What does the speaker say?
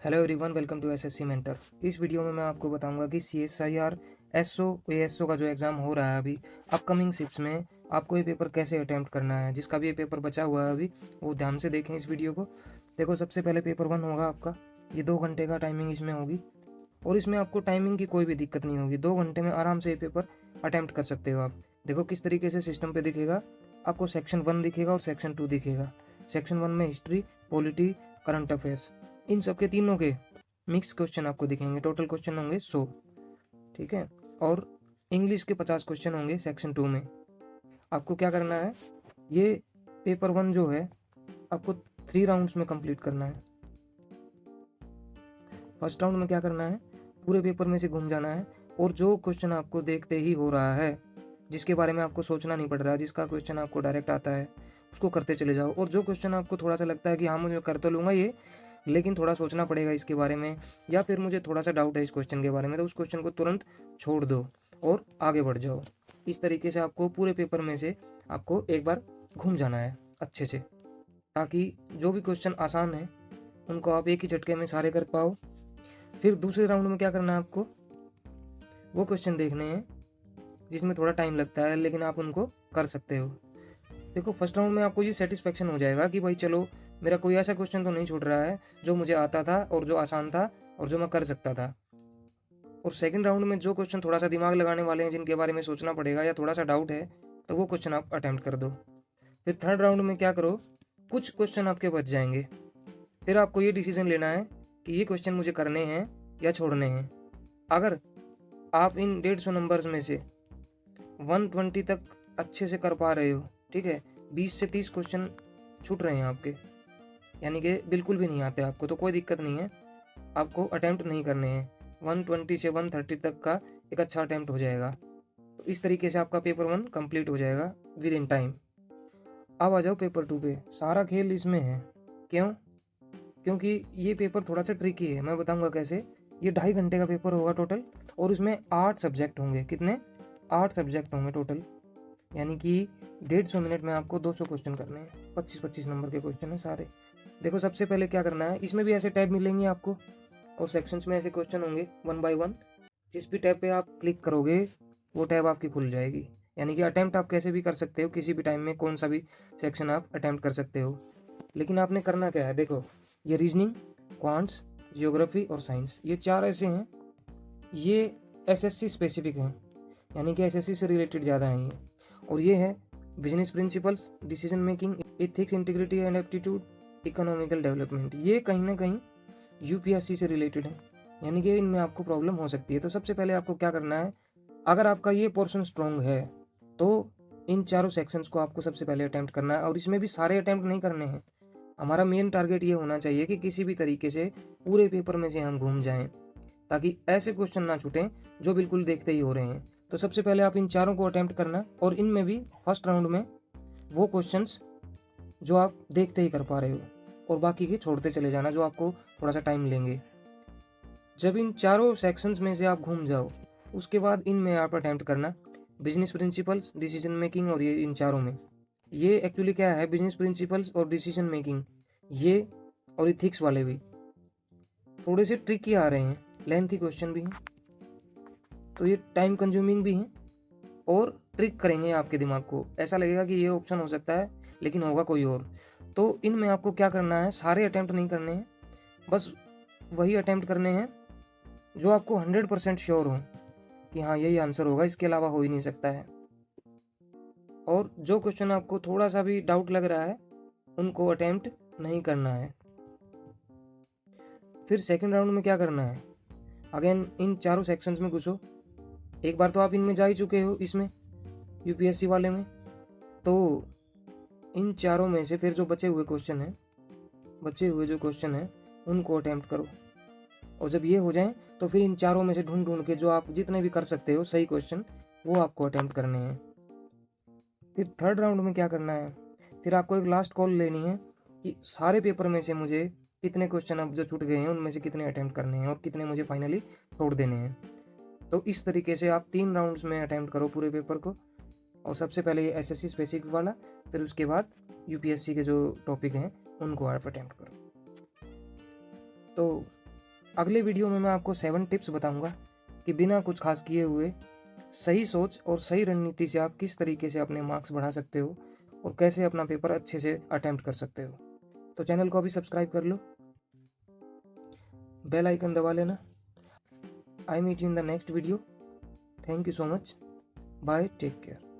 Hello everyone, welcome to SSC mentor. इस video में मैं आपको बताऊंगा कि सीएसआईआर एसओ एएसओ का जो एग्ज़ाम हो रहा है अभी अपकमिंग शिफ्ट्स में, आपको ये पेपर कैसे अटैम्प्ट करना है। जिसका भी ये पेपर बचा हुआ है अभी, वो ध्यान से देखें इस वीडियो को। देखो, सबसे पहले पेपर 1 होगा आपका। ये 2 घंटे का टाइमिंग इसमें होगी और इसमें आपको टाइमिंग की कोई भी दिक्कत नहीं होगी। 2 घंटे में आराम से ये पेपर अटैम्प्ट कर सकते हो आप। देखो किस तरीके से सिस्टम पे दिखेगा आपको। सेक्शन 1 दिखेगा और सेक्शन 2 दिखेगा। सेक्शन 1 में हिस्ट्री, पॉलिटी, करंट अफेयर्स, इन सब के तीनों के मिक्स क्वेश्चन आपको दिखेंगे। टोटल क्वेश्चन होंगे 100, ठीक है। और इंग्लिश के 50 क्वेश्चन होंगे सेक्शन 2 में। आपको क्या करना है, ये पेपर 1 जो है आपको 3 राउंड्स में कंप्लीट करना है। फर्स्ट राउंड में क्या करना है, पूरे पेपर में से घूम जाना है और जो क्वेश्चन आपको देखते ही हो रहा है, जिसके बारे में आपको सोचना नहीं पड़ रहा है, जिसका क्वेश्चन आपको डायरेक्ट आता है, उसको करते चले जाओ। और जो क्वेश्चन आपको थोड़ा सा लगता है कि हाँ मुझे कर तो लूँगा ये, लेकिन थोड़ा सोचना पड़ेगा इसके बारे में, या फिर मुझे थोड़ा सा डाउट है इस क्वेश्चन के बारे में, तो उस क्वेश्चन को तुरंत छोड़ दो और आगे बढ़ जाओ। इस तरीके से आपको पूरे पेपर में से आपको एक बार घूम जाना है अच्छे से, ताकि जो भी क्वेश्चन आसान है उनको आप एक ही झटके में सारे कर पाओ। फिर दूसरे राउंड में क्या करना है, आपको वो क्वेश्चन देखने हैं जिसमें थोड़ा टाइम लगता है लेकिन आप उनको कर सकते हो। देखो, फर्स्ट राउंड में आपको ये सेटिस्फेक्शन हो जाएगा कि भाई चलो, मेरा कोई ऐसा क्वेश्चन तो नहीं छूट रहा है जो मुझे आता था और जो आसान था और जो मैं कर सकता था। और सेकंड राउंड में जो क्वेश्चन थोड़ा सा दिमाग लगाने वाले हैं, जिनके बारे में सोचना पड़ेगा या थोड़ा सा डाउट है, तो वो क्वेश्चन आप अटेम्प्ट कर दो। फिर थर्ड राउंड में क्या करो, कुछ क्वेश्चन आपके बच जाएंगे। फिर आपको ये डिसीजन लेना है कि ये क्वेश्चन मुझे करने हैं या छोड़ने हैं। अगर आप इन 150 नंबर्स में से 120 तक अच्छे से कर पा रहे हो, ठीक है, 20 से 30 क्वेश्चन छूट रहे हैं आपके, यानी कि बिल्कुल भी नहीं आते आपको, तो कोई दिक्कत नहीं है, आपको अटैम्प्ट नहीं करने हैं। 120 से 130 तक का एक अच्छा अटैम्प्ट हो जाएगा। तो इस तरीके से आपका पेपर 1 कंप्लीट हो जाएगा विद इन टाइम। अब आ जाओ पेपर 2 पे। सारा खेल इसमें है। क्यों? क्योंकि ये पेपर थोड़ा सा ट्रिकी है, मैं बताऊंगा कैसे। ये 2.5 घंटे का पेपर होगा टोटल, और इसमें 8 सब्जेक्ट होंगे। कितने? 8 सब्जेक्ट होंगे टोटल, यानी कि 150 मिनट में आपको 200 क्वेश्चन करने हैं। 25-25 नंबर के क्वेश्चन हैं सारे। देखो, सबसे पहले क्या करना है, इसमें भी ऐसे टैब मिलेंगे आपको और सेक्शंस में ऐसे क्वेश्चन होंगे 1 बाय 1। जिस भी टैब पे आप क्लिक करोगे वो टैब आपकी खुल जाएगी। यानी कि अटैम्प्ट आप कैसे भी कर सकते हो, किसी भी टाइम में कोई सा भी सेक्शन आप अटैम्प्ट कर सकते हो। लेकिन आपने करना क्या है, देखो, ये रीजनिंग, क्वांट्स, जियोग्राफी और साइंस, ये 4 ऐसे हैं, ये एसएससी स्पेसिफिक हैं, यानी कि एसएससी से रिलेटेड ज़्यादा हैं ये। और ये है business principles, decision making, ethics, integrity and aptitude, economical development. ये कहीं ना कहीं यूपीएससी से रिलेटेड है, यानी कि इनमें आपको प्रॉब्लम हो सकती है। तो सबसे पहले आपको क्या करना है, अगर आपका ये पोर्शन स्ट्रॉन्ग है तो इन चारों सेक्शंस को आपको सबसे पहले अटैम्प्ट करना है। और इसमें भी सारे अटैम्प्ट नहीं करने हैं। हमारा मेन टारगेट ये होना चाहिए कि किसी भी तरीके से पूरे पेपर में से हम घूम जाएं, ताकि ऐसे क्वेश्चन ना छूटें जो बिल्कुल देखते ही हो रहे हैं। तो सबसे पहले आप इन चारों को अटैम्प्ट करना, और इनमें भी फर्स्ट राउंड में वो क्वेश्चंस जो आप देखते ही कर पा रहे हो, और बाकी के छोड़ते चले जाना जो आपको थोड़ा सा टाइम लेंगे। जब इन चारों सेक्शंस में से आप घूम जाओ, उसके बाद इनमें आप अटैम्प्ट करना बिजनेस प्रिंसिपल्स, डिसीजन मेकिंग और ये इन चारों में। ये एक्चुअली क्या है, बिजनेस प्रिंसिपल्स और डिसीजन मेकिंग, ये और इथिक्स वाले भी थोड़े से ट्रिकी आ रहे हैं, लेंथी क्वेश्चन भी हैं, तो ये टाइम कंज्यूमिंग भी हैं और ट्रिक करेंगे आपके दिमाग को। ऐसा लगेगा कि ये ऑप्शन हो सकता है लेकिन होगा कोई और। तो इनमें आपको क्या करना है, सारे अटैम्प्ट नहीं करने हैं, बस वही अटैम्प्ट करने हैं जो आपको 100% श्योर हो कि हाँ यही आंसर होगा, इसके अलावा हो ही नहीं सकता है। और जो क्वेश्चन आपको थोड़ा सा भी डाउट लग रहा है उनको अटैम्प्ट नहीं करना है। फिर सेकंड राउंड में क्या करना है, अगेन इन चारों सेक्शंस में घुसो। एक बार तो आप इनमें जा ही चुके हो, इसमें यूपीएससी वाले में, तो इन चारों में से फिर जो बचे हुए जो क्वेश्चन हैं उनको अटैम्प्ट करो। और जब ये हो जाए तो फिर इन चारों में से ढूंढ ढूंढ के जो आप जितने भी कर सकते हो सही क्वेश्चन, वो आपको अटैम्प्ट करने हैं। फिर थर्ड राउंड में क्या करना है, फिर आपको एक लास्ट कॉल लेनी है कि सारे पेपर में से मुझे कितने क्वेश्चन अब जो छूट गए हैं उनमें से कितने अटैम्प्ट करने हैं और कितने मुझे फाइनली छोड़ देने हैं। तो इस तरीके से आप 3 राउंड्स में अटैम्प्ट करो पूरे पेपर को। और सबसे पहले ये एसएससी स्पेसिफिक वाला, फिर उसके बाद यूपीएससी के जो टॉपिक हैं उनको आप अटैम्प्ट करो। तो अगले वीडियो में मैं आपको 7 टिप्स बताऊंगा कि बिना कुछ खास किए हुए सही सोच और सही रणनीति से आप किस तरीके से अपने मार्क्स बढ़ा सकते हो और कैसे अपना पेपर अच्छे से अटेम्प्ट कर सकते हो। तो चैनल को अभी सब्सक्राइब कर लो, बेल आइकन दबा लेना। I meet you in the next video. Thank you so much, bye, take care.